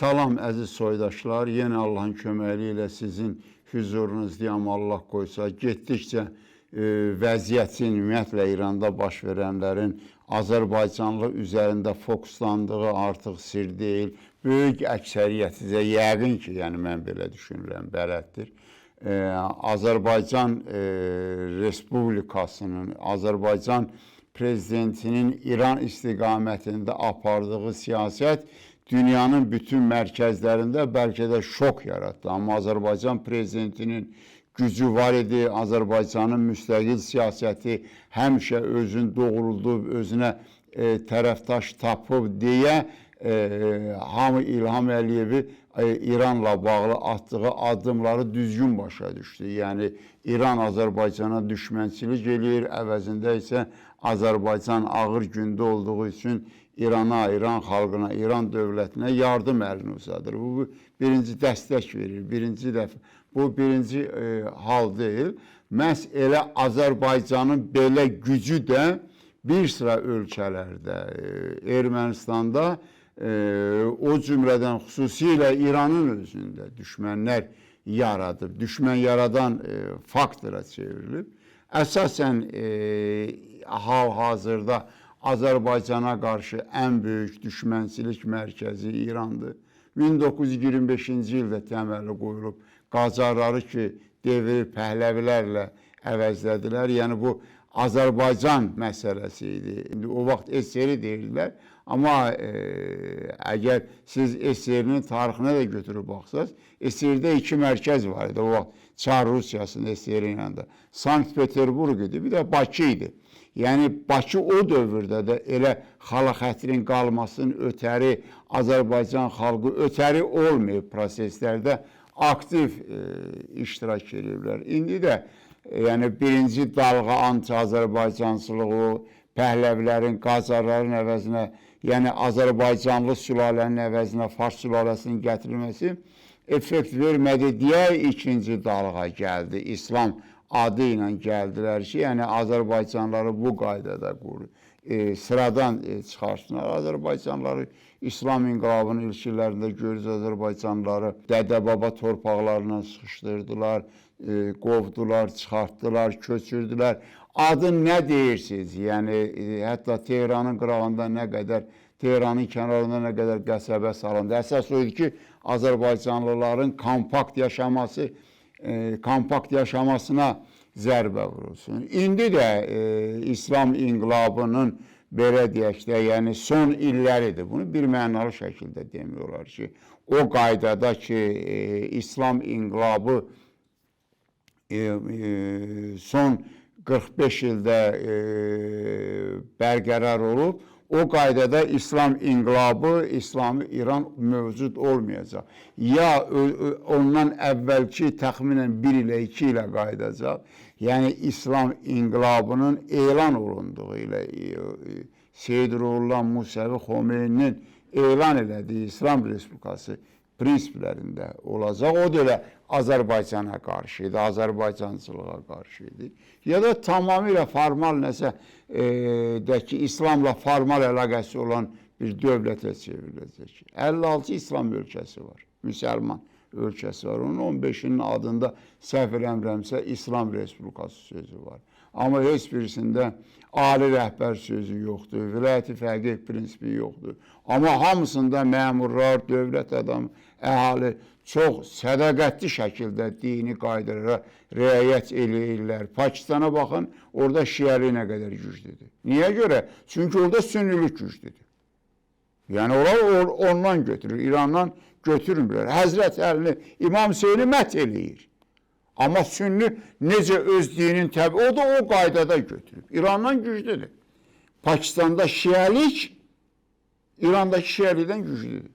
Salam əziz soydaşlar, yenə Allahın köməyi ilə sizin hüzurunuzdayam. Allah qoysa, getdikcə vəziyyətin, ümumiyyətlə İranda baş verənlərin Azərbaycanlı üzərində fokuslandığı artıq sir deyil. Böyük əksəriyyəticə yəqin ki, yəni mən belə düşünürəm, bələddir. Azərbaycan Respublikasının, Azərbaycan prezidentinin İran istiqamətində apardığı siyasət dünyanın bütün mərkəzlərində bəlkə də şok yarattı. Amma Azərbaycan prezidentinin gücü var idi. Azərbaycanın müstəqil siyasəti həmişə özünü doğruldu, özünə tərəfdaş tapıb deyə hamı İlham Əliyevi İranla bağlı atdığı addımları düzgün başa düşdü. Yəni İran Azərbaycana düşmənçilik eləyir, əvəzində isə Azərbaycan ağır gündə olduğu üçün İrana, İran xalqına, İran dövlətinə yardım əlini uzadır. Bu birinci dəstək verir, birinci dəfə. Bu birinci hal deyil. Məhz elə Azərbaycanın belə gücü də bir sıra ölkələrdə, Ermənistanda, o cümlədən xüsusilə İranın özündə düşmənlər yaradıb, düşmən yaradan faktora çevrilib. Əsasən hal-hazırda Azərbaycana qarşı ən böyük düşmənçilik mərkəzi İrandır. 1925-ci ildə təməli qoyulub, Qacarları ki, devri Pəhləvilərlə əvəzlədilər. Yəni bu Azərbaycan məsələsi idi. İndi o vaxt SSR deyirdilər. Amma əgər siz SSR-nin tarixinə də götürüb baxsaz, SSR-də iki mərkəz var idi. O vaxt Çar Rusiyasının SSR-in yanında. Sankt-Peterburg idi, bir də Bakı idi. Yəni Bakı o dövrdə də elə xala-xətrin qalmasının ötəri, Azərbaycan xalqı ötəri olmayıb proseslərdə aktiv iştirak edirlər. İndi də yəni birinci dalğa anti-Azərbaycancılığı, Pəhləvilərin, Qacarların əvəzinə, yəni Azərbaycanlı sülalənin əvəzinə Fars sülaləsinin gətirilməsi effekt vermədi deyə ikinci dalğa gəldi. İslam adı ilə gəldilər ki, yəni Azərbaycanlıları bu qaydada sıradan çıxarsınlar. Azərbaycanlıları İslam inqilabının ilk illərində görürüz, Azərbaycanlıları dədə-baba torpaqlarından sıxışdırdılar, qovdular, çıxartdılar, köçürdülər. Adı nə deyirsiniz? Yəni, hətta Tehranın qırağında nə qədər, Tehranın kənarında nə qədər qəsəbə salındı. Əsas o idi ki, Azərbaycanlıların kompakt yaşamasına zərbə vurulsun. İndi də İslam inqilabının belə deyək də, yəni son illəridir. Bunu bir mənalı şəkildə demiyorlar ki, o qaydada ki, İslam inqilabı son 45 ildə bərqərar olub, o qaydada İslam inqilabı, İslami İran mövcud olmayacaq. Ya ondan əvvəlki təxminən 1 ilə 2 ilə qaydacaq. Yəni İslam inqilabının elan olunduğu ilə Seyyid Ruhullah Musavi Xomeyninin elan elədiyi İslam Respublikası prinsiplərində olacaq. O da elə Azərbaycana qarşı idi, Azərbaycancılığa qarşı idi. Ya da tamamilə formal nəsə dəki İslamla formal əlaqəsi olan bir dövlətə çevriləcək. 56 İslam ölkəsi var, müsəlman ölkəsi var. Onun 15'inin adında səhv eləmirəmsə İslam Respublikası sözü var. Amma heç birisində ali rəhbər sözü yoxdur, vilayəti fəqih prinsipi yoxdur. Amma hamısında məmurlar, dövlət adamı, əhali çox sədaqətli şəkildə dini qaydalara riayət eləyirlər. Pakistana baxın, orada şiəlik nə qədər güclüdür. Niyə görə? Çünki orada sünnilik güclüdür. Yəni onlar ondan götürür, İrandan götürmürlər. Həzrət Əlini, İmam Hüseyni mət eləyir. Amma sünni necə öz dinin təbii, o da o qaydada götürüb. İrandan güclüdür. Pakistanda şiəlik, İrandakı şiəlikdən güclüdür.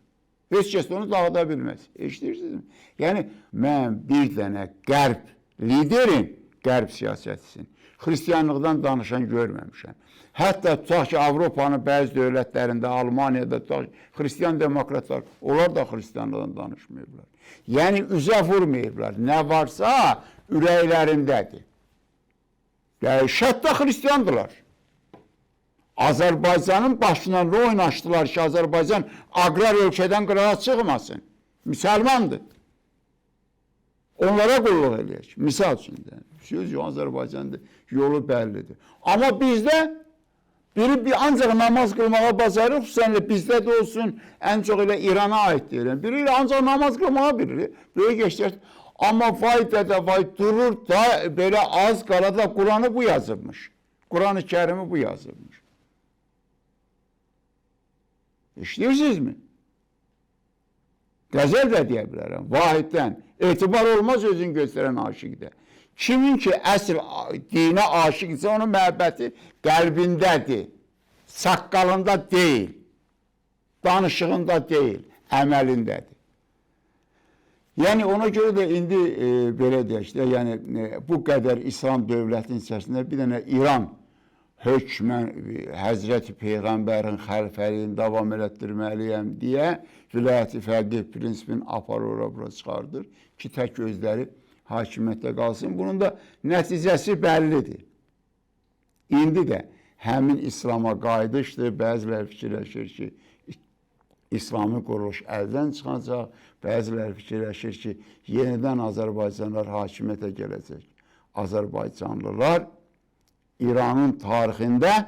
Heç kəs onu dağıda bilməz. Eşidirsinizmi? Yəni, mən bir dənə qərb liderin, qərb siyasətçisinin xristiyanlıqdan danışan görməmişəm. Hətta tutaq ki, Avropanın bəzi dövlətlərində, Almaniyada tutaq ki, xristiyan demokratlar, onlar da xristiyanlıqdan danışmayıblar. Yəni, üzə vurmayıblar. Nə varsa ürəklərindədir. Yəni, şərtdə xristiyandılar. Azərbaycanın başına ne oynaştılar ki, Azərbaycan agrar ölkədən qırağa çıxmasın. Müsəlmandır. Onlara qulluq eləyək. Misal üçün də. Söz yox, Azərbaycandır. Yolu bəllidir. Amma bizdə biri ancaq namaz qılmağa bacarır, xüsusən bizdə də olsun, ən çox elə İrana aid deyirəm. Biri ancaq namaz qılmağa bilir. Böyük geçdir. Amma vay dədə vay durur da belə az qalada Quranı bu yazılmış. Quran-ı Kərimi bu yazılmış. İşləyirsinizmi? Qəzəl də deyə bilərəm. Vahiddən. Etibar olmaz özün göstərən aşiqdə. Kimin ki əsl dinə aşiqsə onun məhəbbəti qəlbindədir. Saqqalında deyil. Danışığında deyil. Əməlindədir. Yəni ona görə də indi belə deyək də, yəni bu qədər İslam dövlətinin içərisində bir dənə İran hökmən Həzrəti Peyğəmbərin xəlifəliyini davam elətdirməliyəm deyə vilayəti fəqih prinsipini aparır, ora çıxardır ki, tək özləri hakimiyyətdə qalsın. Bunun da nəticəsi bəllidir. İndi də həmin İslama qayıdışdır. Bəziləri fikirləşir ki, İslami quruluş əldən çıxacaq. Bəziləri fikirləşir ki, yenidən Azərbaycanlılar hakimiyyətə gələcək. Azərbaycanlılar İranın tarixində,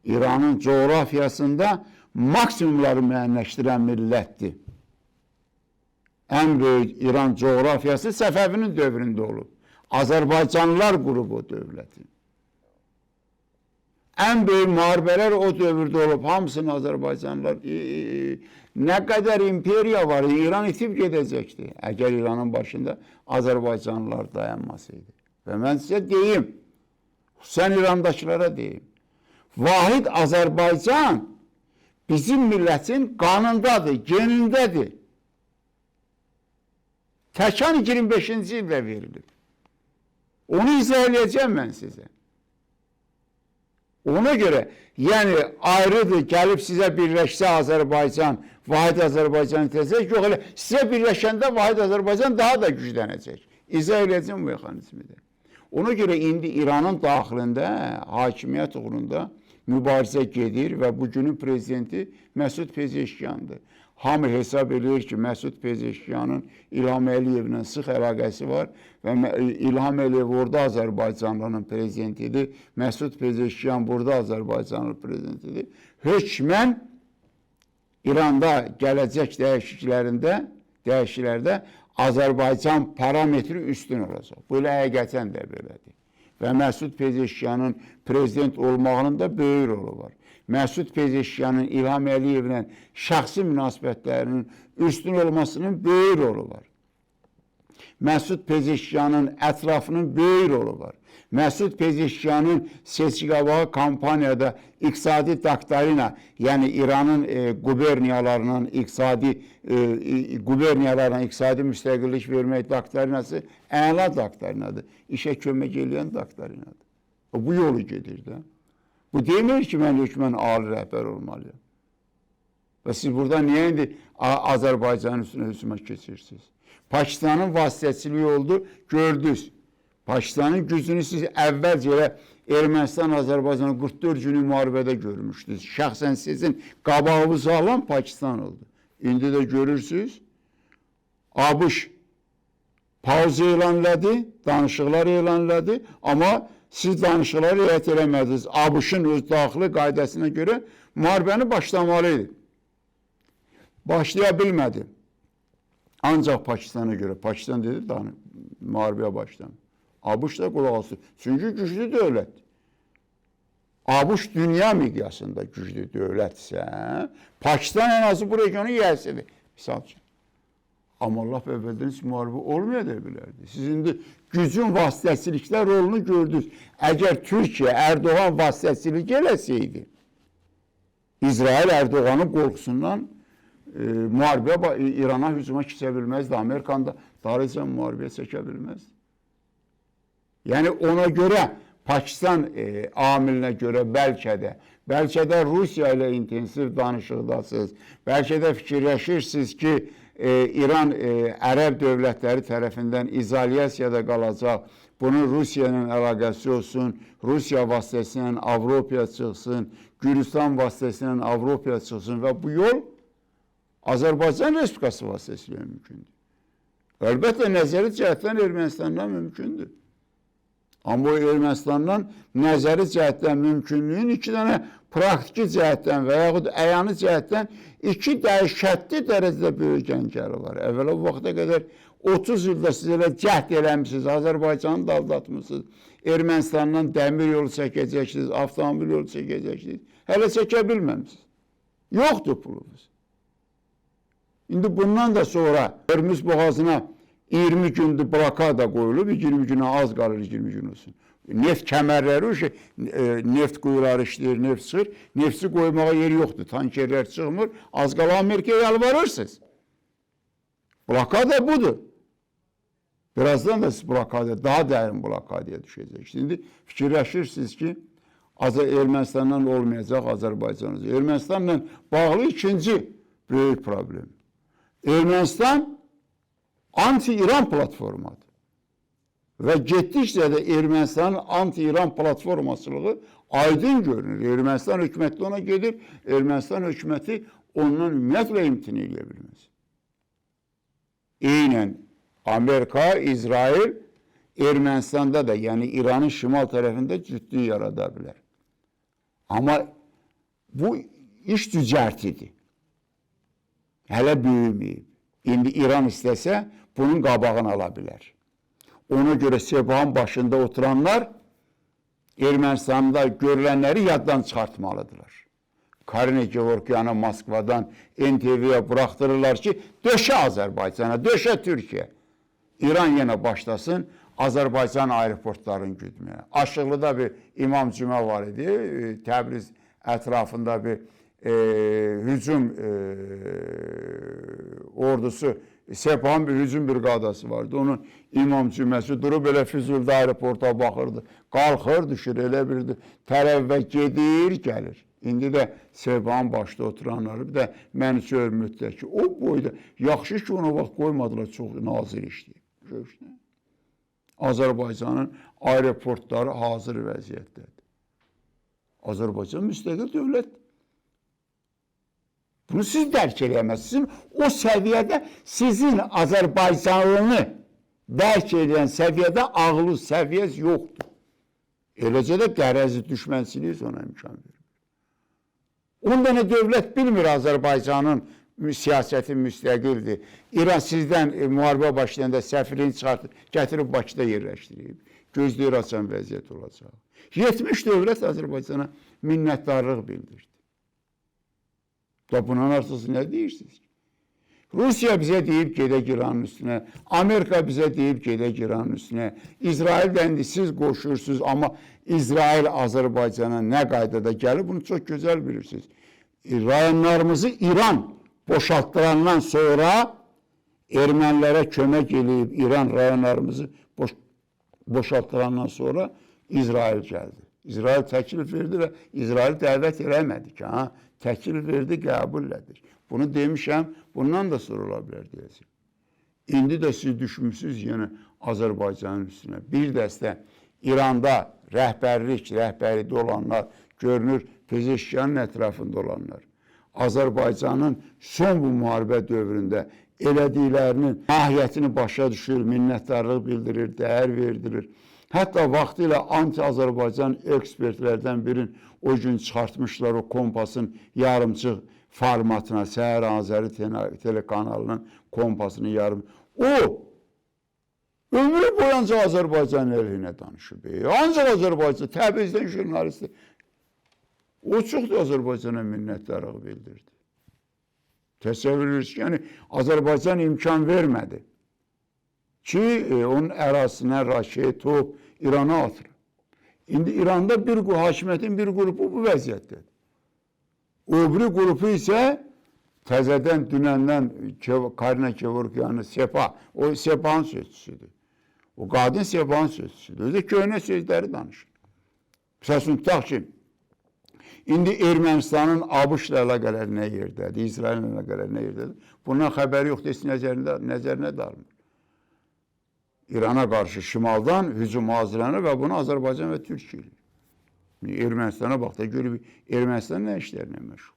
İranın coğrafiyasında maksimumları müəyyənləşdirən millətdir. Ən böyük İran coğrafiyası Səfəvinin dövründə olub. Azərbaycanlılar qrubu o dövlətin. Ən böyük müharibələr o dövrdə olub. Hamısını Azərbaycanlılar nə qədər imperiya var, İran itib gedəcəkdi. Əgər İranın başında Azərbaycanlılar dayanmasaydı. Və mən sizə deyim, xüsusən İrandakılara deyim, vahid Azərbaycan bizim millətin qanındadır, genindədir. Təkan 25-ci ildə verilir. Onu izah edəcəm mən sizə. Ona görə, yəni ayrıdır, gəlib sizə birləşsə Azərbaycan, vahid Azərbaycan itəcək, yox elə sizə birləşəndə vahid Azərbaycan daha da güclənəcək. İzah edəcəm bu mexanizmi də. Ona görə indi İranın daxilində, hakimiyyət uğrunda mübarizə gedir və bugünün prezidenti Məsud Pezeşkiyandır. Hamı hesab edir ki, Məsud Pezeşkiyanın İlham Əliyevlə sıx əlaqəsi var və İlham Əliyev orada Azərbaycanlının prezidentidir. Məsud Pezeşkiyan burada Azərbaycanlı prezidentidir. Hökmən İranda gələcək dəyişiklərdə Azərbaycan parametri üstün olacaq. Bu elə həqiqətən də belədir. Və Məsud Pezeşkiyanın prezident olmağının da böyük rolu var. Məsud Pezeşkiyanın İlham Əliyevlə şəxsi münasibətlərinin üstün olmasının böyük rolu var. Məsud Pezeşkiyanın ətrafının böyük rolu var. Məsud Pezeşkiyanın seçki-qabağı kampaniyada iqtisadi doktrina, yəni İranın quberniyalarının iqtisadi müstəqillik vermək doktrinası əla doktrinadır. İşə kömək edən doktrinadır. Bu yolu gedir də. Bu demir ki, mən hökmən ali rəhbər olmalıyım. Və siz burada niyə indi Azərbaycanın üstünə hücuma keçirsiniz? Pakistanın vasitəçiliyi oldu, gördünüz. Pakistanın gücünü siz əvvəlcə Ermənistan, Azərbaycanı 44 günü müharibədə görmüşdünüz. Şəxsən sizin qabağınızı alan Pakistan oldu. İndi də görürsünüz, ABŞ pauza elan elədi, danışıqlar elan elədi, amma siz danışıqları riayət eləmədiniz. ABŞ-ın öz daxili qaydasına görə müharibəni başlamalıydı. Başlaya bilmədi. Ancaq Pakistana görə. Pakistan dedi, müharibəyə başladı. ABŞ da qulaq asır. Çünki güclü dövlətdir. ABŞ dünya miqyasında güclü dövlətsə, Pakistan ən azı bu regionu yiyəsidir. Misal üçün. Amma Allah əvvəldən heç müharibə olmaya da bilərdi. Siz indi gücün vasitəçiliklər rolunu gördünüz. Əgər Türkiyə Erdoğan vasitəçilik eləsəydi, İsrail Erdoğanın qorxusundan müharibə İrana hücuma keçə bilməzdi. Amerikan da darıca müharibəyə çəkə bilməzdi. Yəni ona görə Pakistan amilinə görə bəlkə də Rusiya ilə intensiv danışıqdasınız. Bəlkə də fikirləşirsiniz ki, İran Ərəb dövlətləri tərəfindən izolyasiyada qalacaq. Bunun Rusiya ilə əlaqəsi olsun, Rusiya vasitəsilə Avropaya çıxsın, Gürcistan vasitəsilə Avropaya çıxsın və bu yol Azərbaycan Respublikası vasitəsilə mümkündür. Əlbəttə, nəzəri cəhətdən Ermənistandan mümkündür. Amma o Ermənistandan nəzəri cəhətdən mümkünlüyün iki dənə praktiki cəhətdən və yaxud əyani cəhətdən iki dəhşətli dərəcədə böyük gəncəli var. Əvvəla bu vaxta qədər 30 ildə siz elə cəhd eləmişsiniz, Azərbaycanı da aldatmışsınız, Ermənistandan dəmir yolu çəkəcəksiniz, avtomobil yolu çəkəcəksiniz, hələ çəkə bilməmişsiniz. Yoxdur pulunuz. İndi bundan da sonra Hörmüz boğazına 20 gündür blokada qoyulub, 20 günə az qalır, 20 gün olsun. Neft kəmərləri, neft quyuları işləyir, neft çıxır, nefti qoymağa yeri yoxdur, tankerlər çıxmır, az qala Amerikaya yalvarırsınız. Blokada budur. Birazdan da siz blokada, daha dərin blokadaya düşəcək. Şimdi fikirləşirsiniz ki, Ermənistandan olmayacaq Azərbaycan. Ermənistanla bağlı ikinci böyük problem. Ermənistan anti-İran platformadır. Və getdikcə də Ermənistanın anti-İran platformasılığı aydın görünür. Ermənistan hökuməti ona gedir, Ermənistan hökuməti ondan ümumiyyətlə imtina edə bilməz. Eynən Amerika, İsrail, Ermənistanda da, yəni İranın şimal tərəfində ciddi yarada bilər. Amma bu iş düzəltidir. Hələ böyüməyib. İndi İran istəsə, bunun qabağını ala bilər. Ona görə Sepahın başında oturanlar Ermənistanda görülənləri yaddan çıxartmalıdırlar. Karine Gevorkyanı Moskvadan NTV-yə buraxdırırlar ki, döşə Azərbaycana, döşə Türkiyə. İran yenə başlasın Azərbaycan aeroportlarını güdməyə. Aşıqlıda bir imam cümə var idi, Təbriz ətrafında bir hücum ordusu, Sepahın bir hücum briqadası vardı. Onun imam cüməsi durub elə Füzulda aeroporta baxırdı. Qalxır, düşür, elə bilirdi. Tərəvvə gedir, gəlir. İndi də Sepahın başda oturanları, bir də Mənsur müddəki. O boyda, yaxşı ki, ona vaxt qoymadılar, çox nazir işləyib. Azərbaycanın aeroportları hazır vəziyyətdədir. Azərbaycan müstəqil dövlətdir. Bunu siz dərk eləyəməzsiniz. O səviyyədə sizin Azərbaycanlını dərk edən səviyyədə ağlı səviyyəz yoxdur. Eləcə də qərəzi düşmənçiliyiz ona imkan verir. 10 dənə dövlət bilmir Azərbaycanın siyasəti müstəqildir. İran sizdən müharibə başlayanda səfirini çıxartıb, gətirib Bakıda yerləşdirib. Gözləyir açan vəziyyət olacaq. 70 dövlət Azərbaycana minnətdarlıq bildirdi. Və bunun artısı nə deyirsiniz ki? Rusiya bizə deyib gedək İranın üstünə, Amerika bizə deyib gedək İranın üstünə, İsraildən siz qoşursunuz, amma İsrail Azərbaycana nə qaydada gəlir, bunu çox gözəl bilirsiniz. Rayonlarımızı İran boşaltdırandan sonra ermənilərə kömək eləyib İran rayonlarımızı boşaltdırandan sonra İsrail gəldi. İsrail təklif verdi və İsrail dəvət eləmədi ki, təklif verdi, qəbul edir. Bunu demişəm, bundan da sorula bilər deyəcək. İndi də siz düşmüşsünüz yenə Azərbaycanın üstünə. Bir dəstə İranda rəhbərlikdə olanlar, görünür Pezeşkiyanın ətrafında olanlar. Azərbaycanın son bu müharibə dövründə elədiklərinin mahiyyətini başa düşür, minnətdarlıq bildirir, dəyər verdirir. Hətta vaxtilə anti-Azərbaycan ekspertlərdən birin o gün çıxartmışlar o kompasın yarımçıq formatına, Səhər Azəri telekanalının kompasını yarım. O, ömrü boyunca Azərbaycan əleyhinə danışıb. Ancaq Azərbaycan, Təbrizdən jurnalisti. O çox da Azərbaycana minnətdarlıq bildirdi. Təsəvvür edirsiniz ki, yəni Azərbaycan imkan vermədi ki, onun ərazisinə raket, top İrana atır. İndi İranda hakimiyyətin bir qrupu bu vəziyyətdədir. Öbürü qrupu isə təzədən dünəndən Karina Gevorkyanı Sepah, o Sepahın sözçüsüdür. O qadın Sepahın sözçüsüdür. Özü köhnə sözləri danışır. Məsələn, tutaq ki, İndi Ermənistanın ABŞ-la əlaqələri nə yerdədir, İsraillə əlaqələri nə yerdədir? Bundan xəbəri yoxdur, heç nəzərinə də almır. İrana qarşı şimaldan hücum hazırlanır və bunu Azərbaycan və Türkiyə edir. Ermənistana bax da görüb, Ermənistan nə işlərlə məşğul?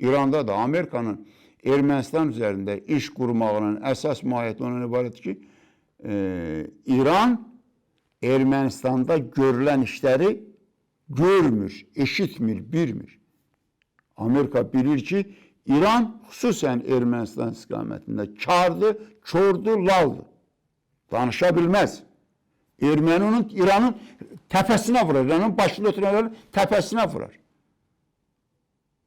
İranda da Amerikanın Ermənistan üzərində iş qurmağının əsas mahiyyəti ondan ibarətdir ki, İran Ermənistanda görülən işləri görmür, eşitmir, bilmir. Amerika bilir ki, İran xüsusən Ermənistan istiqamətində kardır, kordur, laldır. Danışa bilməz. Erməni İranın təpəsinə vurar, İranın başında oturanların təpəsinə vurar.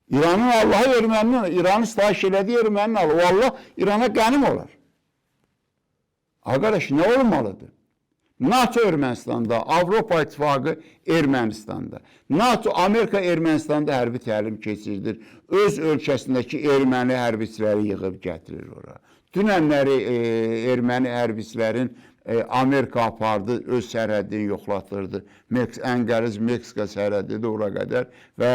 İranın Allahı erməninin, İranı sitayiş elədiyi erməninin alır. O Allah İrana qənim olar. Arkadaş, nə olmalıdır? NATO Ermənistanda, Avropa İttifaqı Ermənistanda, NATO, Amerika Ermənistanda hərbi təlim keçirdir. Öz ölkəsindəki erməni hərbiçiləri yığıb gətirir ora. Dünənləri erməni hərbiçilərin Amerika apardı, öz sərhədini yoxlatırdı. Ən qəliz Meksika sərhədidir ora qədər və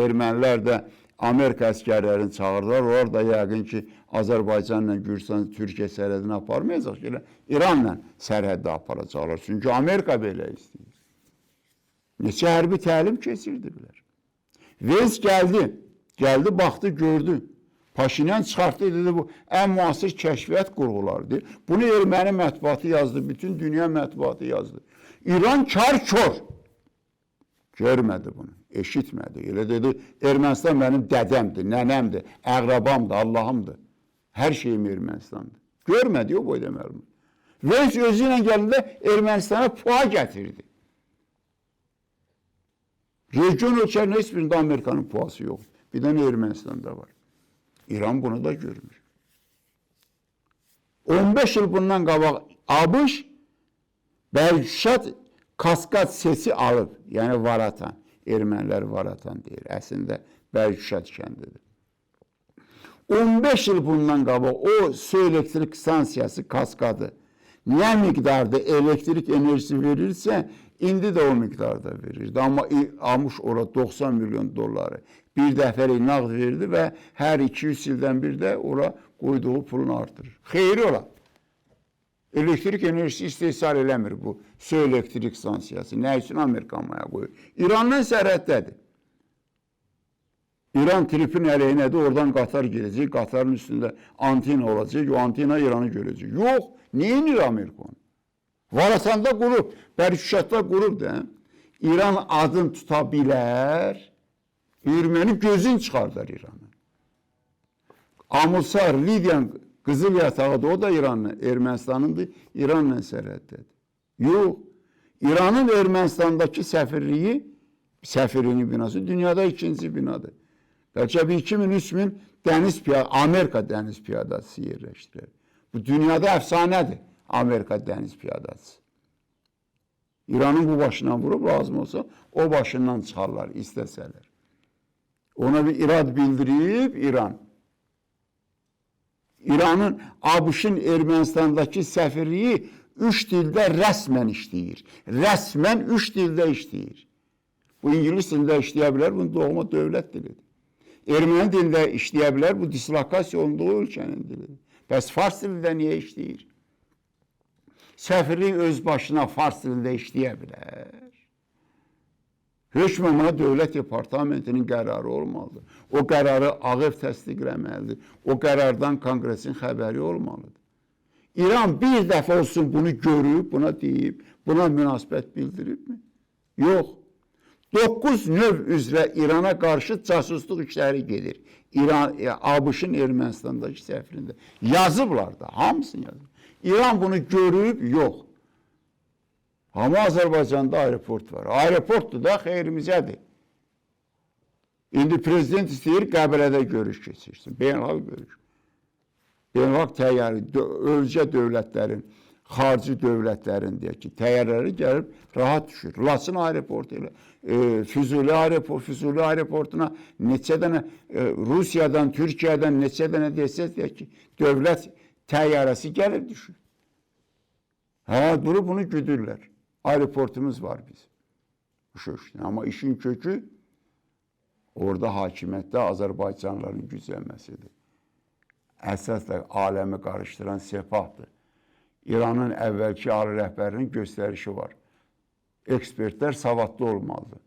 ermənilər də Amerika əskərlərini çağırdılar. Orada yəqin ki, Azərbaycanla Gürcistan, Türkiyə sərhədini aparmayacaq ki, İranla sərhəddə aparacaqlar. Çünki Amerika belə istəyir. Neçə hərbi təlim keçirdilər. Vez gəldi, baxdı, gördü. Paşinyan çıxartdı, dedi, bu ən müasir kəşfiyyat qurğularıdır. Bunu erməni mətbuatı yazdı, bütün dünya mətbuatı yazdı. İran kar-kor. Görmədi bunu, eşitmədi. Elə dedi, Ermənistan mənim dədəmdir, nənəmdir, əqrabamdır, Allahımdır. Hər şeyim Ermənistandır. Görmədi, o boyda məlum. Vez özü ilə gəldi, Ermənistana pua gətirdi. Region ölkələrinin heç birində Amerikanın puası yoxdur. Bir dənə Ermənistanda var. İran bunu da görmür. 15 il bundan qabaq ABŞ Bəlşad Kaskad sesi alıb, yəni Varatan, ermənilər Varatan deyir, əslində Bəlşad kəndidir. 15 il bundan qabaq o su elektrik stansiyası Kaskadı nə miqdarda elektrik enerjisi verirsə, indi də o miqdarda verirdi. Amma almış ora 90 milyon dolları bir dəfəlik nağd verdi və hər 200 ildən bir də ora qoyduğu pulunu artırır. Xeyri ola. Elektrik enerjisi istehsal eləmir bu su elektrik stansiyası. Nə üçün Amerikanmaya qoyur? İrandan sərhəddədir. İran tripin əleyhinədir, oradan qatar gedəcək, qatarın üstündə antena olacaq, o antena İranı görəcək. Yox, neyinir Amerikan? Varatanda qurub, Bərküşatda qurub da, İran adını tuta bilər, erməni gözün çıxardar İranı. Amulsar, Lidyan, Qızıl Yatağıdır, o da İranlı, Ermənistanındır, İranla sərhəddədir. Yox, İranın Ermənistandakı səfirinin binası dünyada ikinci binadır. Bəlkə bir 2000-3000 dəniz piyadası, Amerika dəniz piyadası yerləşdirir. Bu dünyada əfsanədir, Amerika dəniz piyadası. İranın bu başından vurub, lazım olsa, o başından çıxarlar, istəsələr. Ona bir irad bildirib İran. İranın, ABŞ-ın Ermənistandakı səfirliyi 3 dildə rəsmən işləyir. Rəsmən 3 dildə işləyir. Bu İngilis dilində işləyə bilər, bunun doğma dövlət dilidir. Erməni dilində işləyə bilər, bu dislokasiya olunduğu ölkənin dilidir. Bəs fars dilində niyə işləyir? Səfirlik öz başına fars dilində işləyə bilər. Hökmnamə Dövlət Departamentinin qərarı olmalıdır. O qərarı Ağ Ev təsdiqləməlidir. O qərardan Konqresin xəbəri olmalıdır. İran bir dəfə olsun bunu görüb, buna deyib, buna münasibət bildiribmi? Yox. 9 növ üzrə İrana qarşı casusluq işləri gedir. ABŞ-ın Ermənistandakı səfirində. Yazıblar da, hamısını yazıb. İran bunu görüb, yox. Amma Azərbaycanda aeroport var. Aeroportdur da xeyrimizədir. İndi prezident istəyir, Qəbələdə görüş keçirsin. Beynəlxalq görüş. Beynəlxalq təyyarə, ölkə dövlətlərin, xarici dövlətlərin deyək ki, təyyarələri gəlib rahat düşür. Laçın aeroportu ilə, Füzuli aeroportuna neçə dənə, Rusiyadan, Türkiyədən neçə dənə desək deyək ki, dövlət təyyarəsi gəlib düşür. Durub bunu güdürlər. Aeroportumuz var bizim. Amma işin kökü Orada hakimiyyətdə Azərbaycanlıların güclənməsidir. Əsas da aləmi qarışdıran Sepahdır. İranın əvvəlki ali rəhbərinin göstərişi var. Ekspertlər savadlı olmalıdır.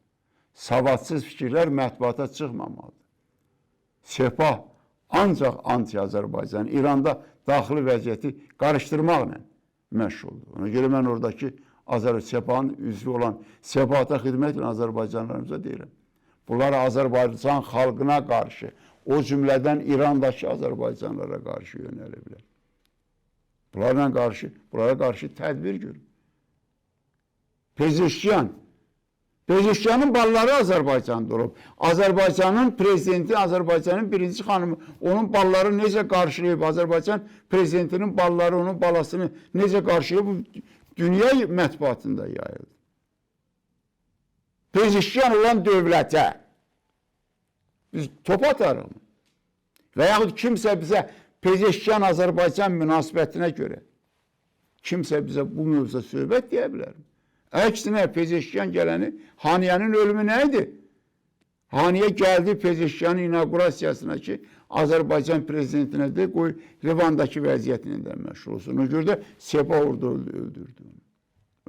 Savadsız fikirlər mətbuata çıxmamalıdır. Sepah ancaq anti-Azərbaycan, İranda daxili vəziyyəti qarışdırmaqla məşğuldur. Ona görə mən oradakı Sepahın üzvü olan Sepahda xidmət edən Azərbaycanlarımıza deyirəm. Bunlar Azərbaycan xalqına qarşı, o cümlədən İrandakı Azərbaycanlara qarşı yönəliblər. Bunlara qarşı tədbir görün. Pezeşkiyanın balları Azərbaycanda olub. Azərbaycanın prezidenti, Azərbaycanın birinci xanımı, onun balları necə qarşılayıb, Azərbaycan prezidentinin balları, onun balasını necə qarşılayıb, bu dünya mətbuatında yayıldı. Pezeşkiyan olan dövlətə biz top atarıq mı? Və yaxud kimsə bizə Pezeşkiyan Azərbaycan münasibətinə görə kimsə bizə bu mövzuda söhbət deyə bilər mi? Əksinə Pezeşkiyan gələni, Haniyənin ölümü nə idi? Haniyə gəldi Pezeşkiyanın inaugurasiyasına ki, Azərbaycan prezidentinə de qoy Livandakı vəziyyətini də məşğul olsun. Ona görə də Sepah orada öldürdü.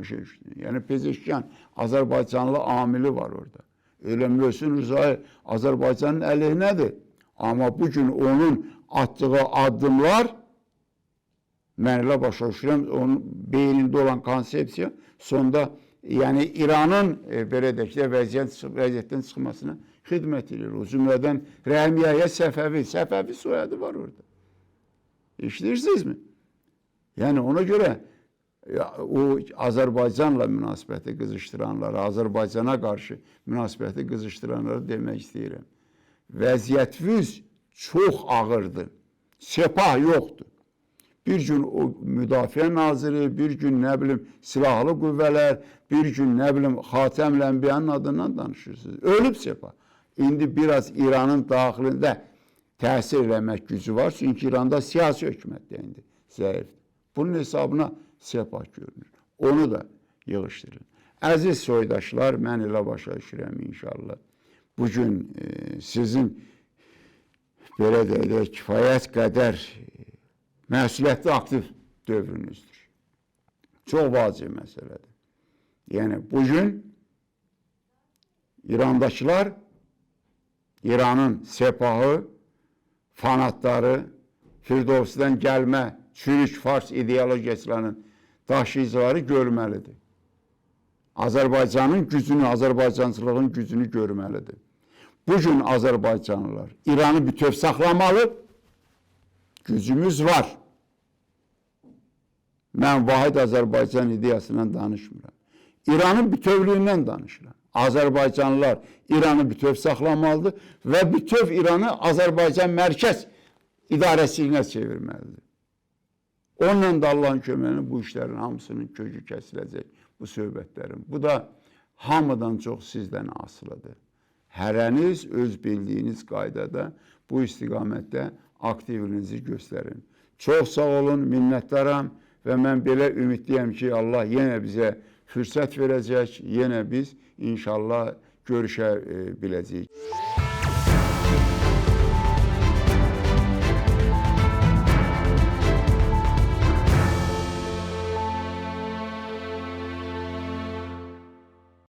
O şey işte. Yəni Pezeşkiyan Azərbaycanlı amili var orada. Öyle Möhsün Rızayı Azərbaycanın əleyhinədir. Amma bugün onun attığı addımlar mən elə başa düşürəm, onun beynində olan konsepsiya sonda yəni İranın belə deyək də vəziyyətdən çıxmasına xidmət edir. O cümlədən Rəhmiyyəyə Səfəvi soyadı var orada. İşləyirsinizmi? Yəni ona görə o Azərbaycanla münasibəti qızışdıranlara, Azərbaycana qarşı münasibəti qızışdıranlara demək istəyirəm. Vəziyyətiniz çox ağırdır. Sepah yoxdur. Bir gün o müdafiə naziri, bir gün nə bilim silahlı qüvvələr, bir gün nə bilim Xatəm Ənbiyanın adından danışırsınız. Ölüb Sepah. İndi biraz İranın daxilində təsir eləmək gücü var. Çünki İranda siyasi hökumət də indi zəifdir. Bunun hesabına Sepah görünür. Onu da yığışdırın. Əziz soydaşlar, mən elə başa düşürəm inşallah. Bugün sizin belə deyək, kifayət qədər məsuliyyətli aktiv dövrünüzdür. Çox vacib məsələdir. Yəni, bugün İrandakılar, İranın Sepahı, fanatları, Firdovsidən gəlmə, çürük fars ideologiyasının daşıyıcıları görməlidir. Azərbaycanın gücünü, Azərbaycancılığın gücünü görməlidir. Bugün Azərbaycanlılar İranı bütöv saxlamalı, gücümüz var. Mən vahid Azərbaycan ideyasından danışmıram. İranın bütövlüyündən danışıram. Azərbaycanlılar İranı bütöv saxlamalıdır və bütöv İranı Azərbaycan mərkəz idarəçiliyinə çevirməlidir. Onunla da Allahın köməyini bu işlərin hamısının kökü kəsiləcək, bu söhbətlərin. Bu da hamıdan çox sizdən asılıdır. Hərəniz öz bildiyiniz qaydada bu istiqamətdə aktivliyinizi göstərin. Çox sağ olun, minnətdaram və mən belə ümidliyəm ki, Allah yenə bizə fürsət verəcək, yenə biz inşallah görüşə biləcəyik.